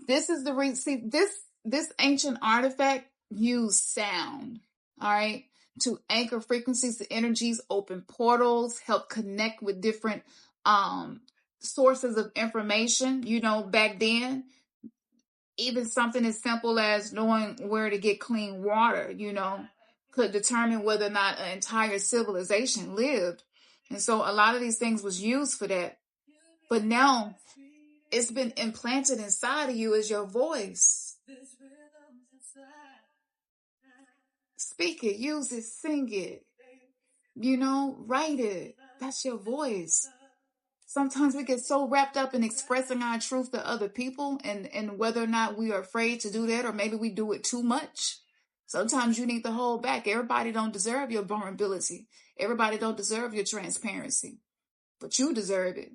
This is the reason. See, this ancient artifact used sound, all right, to anchor frequencies to energies, open portals, help connect with different sources of information. Back then, even something as simple as knowing where to get clean water, could determine whether or not an entire civilization lived. And so a lot of these things was used for that. But now it's been implanted inside of you as your voice. Speak it, use it, sing it, write it. That's your voice. Sometimes we get so wrapped up in expressing our truth to other people and whether or not we are afraid to do that, or maybe we do it too much. Sometimes you need to hold back. Everybody don't deserve your vulnerability. Everybody don't deserve your transparency, but you deserve it.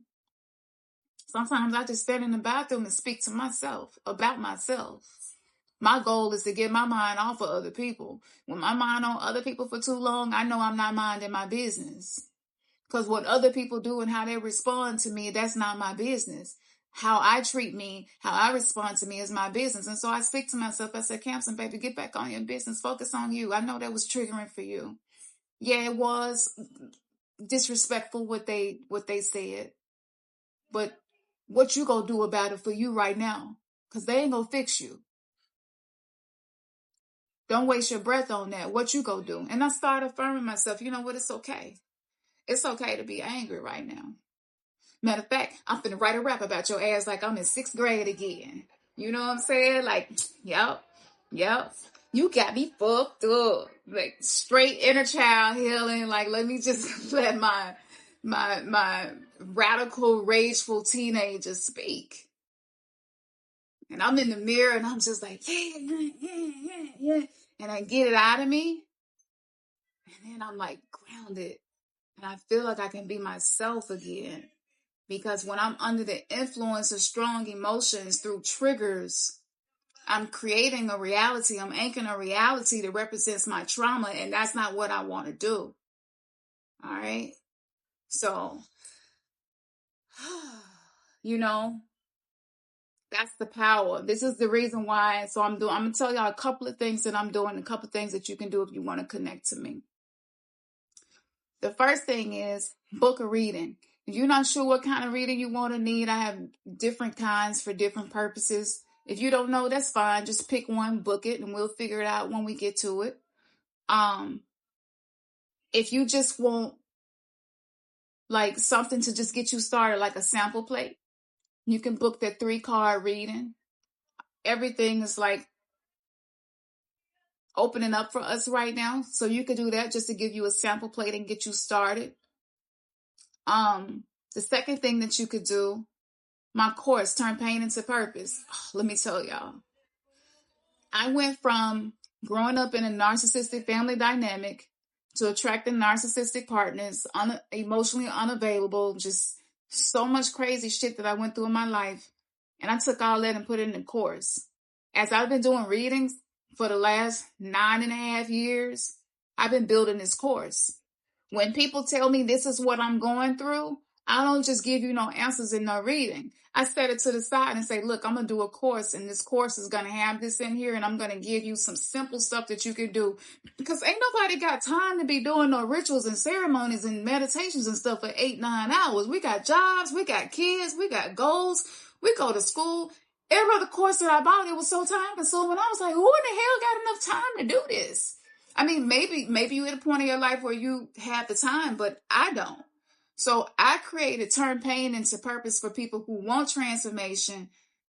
Sometimes I just stand in the bathroom and speak to myself about myself. My goal is to get my mind off of other people. When my mind on other people for too long, I know I'm not minding my business. Because what other people do and how they respond to me, that's not my business. How I treat me, how I respond to me is my business. And so I speak to myself. I said, Khamsin, baby, get back on your business. Focus on you. I know that was triggering for you. Yeah, it was disrespectful what they said. But what you gonna do about it for you right now? Because they ain't gonna fix you. Don't waste your breath on that. What you gonna do? And I started affirming myself. You know what? It's okay. It's okay to be angry right now. Matter of fact, I'm finna write a rap about your ass like I'm in 6th grade again. You know what I'm saying? Like, yep. You got me fucked up. Like, straight inner child healing. Like, let me just let my radical, rageful teenager speak. And I'm in the mirror and I'm just like, yeah. And I get it out of me. And then I'm like grounded. And I feel like I can be myself again. Because when I'm under the influence of strong emotions through triggers, I'm creating a reality. I'm anchoring a reality that represents my trauma. And that's not what I want to do. All right. So, that's the power. This is the reason why. So I'm going to tell y'all a couple of things that I'm doing, a couple of things that you can do if you want to connect to me. The first thing is book a reading. If you're not sure what kind of reading you want to need, I have different kinds for different purposes. If you don't know, that's fine. Just pick one, book it, and we'll figure it out when we get to it. If you just want like something to just get you started, like a sample plate, you can book that 3-card reading. Everything is like opening up for us right now. So you could do that just to give you a sample plate and get you started. The second thing that you could do, my course, Turn Pain into Purpose. Let me tell y'all. I went from growing up in a narcissistic family dynamic to attracting narcissistic partners, emotionally unavailable, just so much crazy shit that I went through in my life. And I took all that and put it in the course. As I've been doing readings for the last 9.5 years, I've been building this course. When people tell me this is what I'm going through, I don't just give you no answers in no reading. I set it to the side and say, look, I'm going to do a course, and this course is going to have this in here, and I'm going to give you some simple stuff that you can do. Because ain't nobody got time to be doing no rituals and ceremonies and meditations and stuff for 8-9 hours. We got jobs, we got kids, we got goals, we go to school. Every other course that I bought, it was so time consuming. I was like, who in the hell got enough time to do this? I mean, maybe you're at a point in your life where you have the time, but I don't. So I created Turn Pain into Purpose for people who want transformation,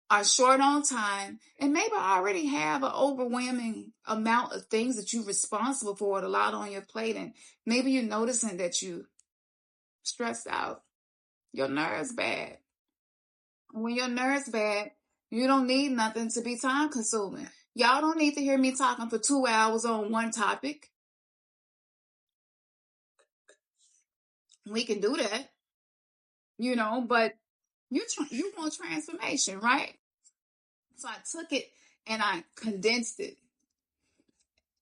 are short on time, and maybe already have an overwhelming amount of things that you're responsible for, a lot on your plate, and maybe you're noticing that you stressed out. Your nerves bad. When your nerves bad, you don't need nothing to be time consuming. Y'all don't need to hear me talking for 2 hours on one topic. We can do that, but you want transformation, right? So I took it and I condensed it.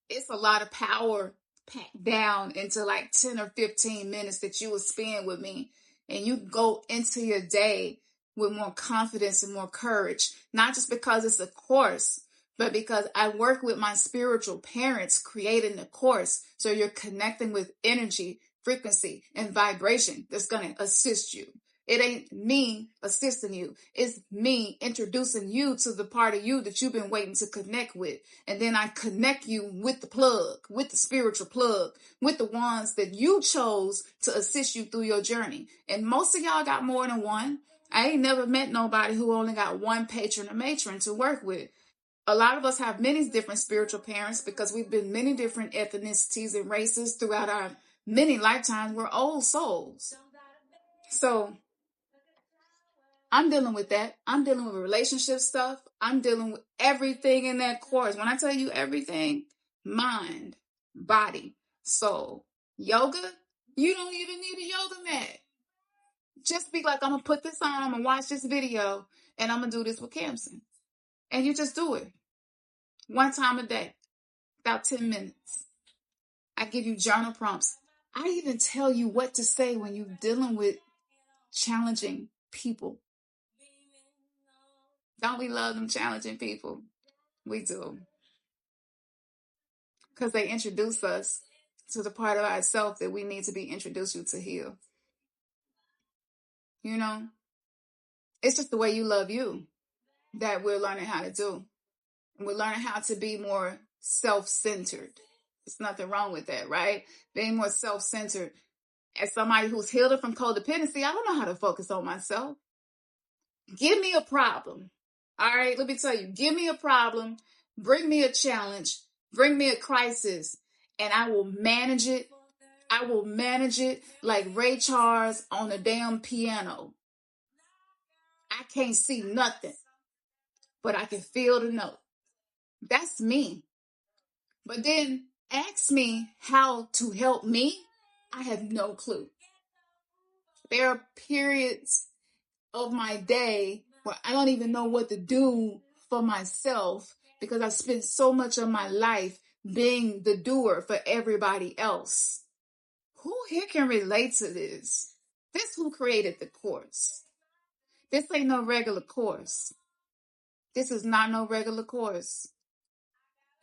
It's a lot of power packed down into like 10 or 15 minutes that you will spend with me. And you go into your day with more confidence and more courage, not just because it's a course, but because I work with my spiritual parents creating the course. So you're connecting with energy, frequency, and vibration that's going to assist you. It ain't me assisting you. It's me introducing you to the part of you that you've been waiting to connect with. And then I connect you with the plug, with the spiritual plug, with the ones that you chose to assist you through your journey. And most of y'all got more than one. I ain't never met nobody who only got one patron or matron to work with. A lot of us have many different spiritual parents because we've been many different ethnicities and races throughout our many lifetimes. We're old souls. So I'm dealing with that. I'm dealing with relationship stuff. I'm dealing with everything in that course. When I tell you everything, mind, body, soul. Yoga, you don't even need a yoga mat. Just be like, I'm going to put this on, I'm going to watch this video, and I'm going to do this with Khamsin. And you just do it. One time a day, about 10 minutes. I give you journal prompts. I even tell you what to say when you're dealing with challenging people. Don't we love them challenging people? We do. Because they introduce us to the part of ourselves that we need to be introduced to heal. You know? It's just the way you love you that we're learning how to do. And we're learning how to be more self-centered. There's nothing wrong with that, right? Being more self-centered. As somebody who's healed from codependency, I don't know how to focus on myself. Give me a problem. All right, let me tell you, give me a problem, bring me a challenge, bring me a crisis, and I will manage it. I will manage it like Ray Charles on the damn piano. I can't see nothing, but I can feel the note. That's me. But then ask me how to help me. I have no clue. There are periods of my day where I don't even know what to do for myself because I spent so much of my life being the doer for everybody else. Who here can relate to this? This who created the course. This ain't no regular course. This is not no regular course.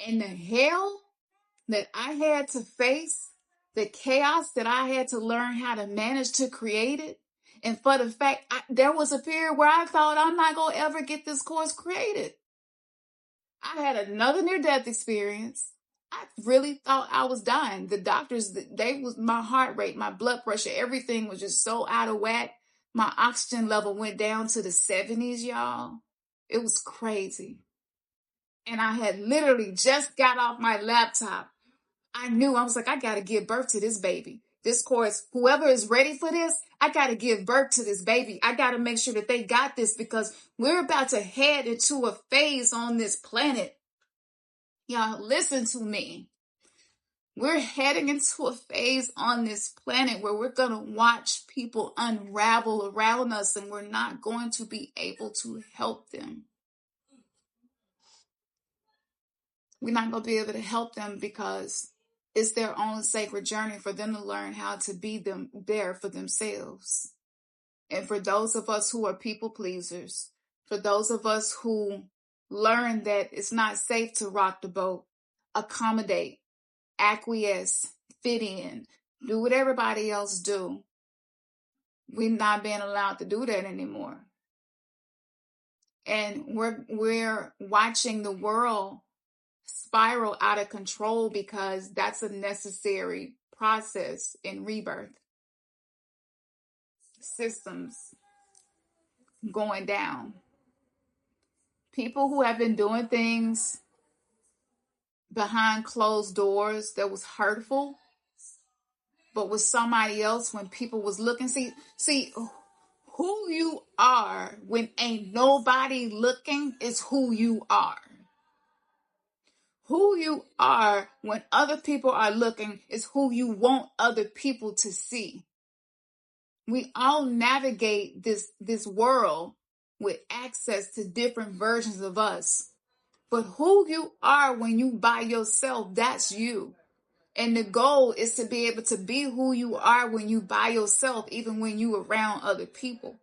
And the hell that I had to face, the chaos that I had to learn how to manage to create it, and for the fact, there was a period where I thought I'm not going to ever get this course created. I had another near-death experience. I really thought I was dying. The doctors, my heart rate, my blood pressure, everything was just so out of whack. My oxygen level went down to the 70s, y'all. It was crazy. And I had literally just got off my laptop. I was like, I got to give birth to this baby. This course, whoever is ready for this, I got to give birth to this baby. I got to make sure that they got this because we're about to head into a phase on this planet. Y'all, listen to me. We're heading into a phase on this planet where we're going to watch people unravel around us and we're not going to be able to help them. We're not going to be able to help them because it's their own sacred journey for them to learn how to be there for themselves. And for those of us who are people pleasers, for those of us who learn that it's not safe to rock the boat, accommodate, acquiesce, fit in, do what everybody else do, we're not being allowed to do that anymore. And we're watching the world spiral out of control because that's a necessary process in rebirth. Systems going down. People who have been doing things behind closed doors that was hurtful, but with somebody else when people was looking. See, who you are when ain't nobody looking is who you are. Who you are when other people are looking is who you want other people to see. We all navigate this world with access to different versions of us. But who you are when you by yourself, that's you. And the goal is to be able to be who you are when you by yourself, even when you around other people.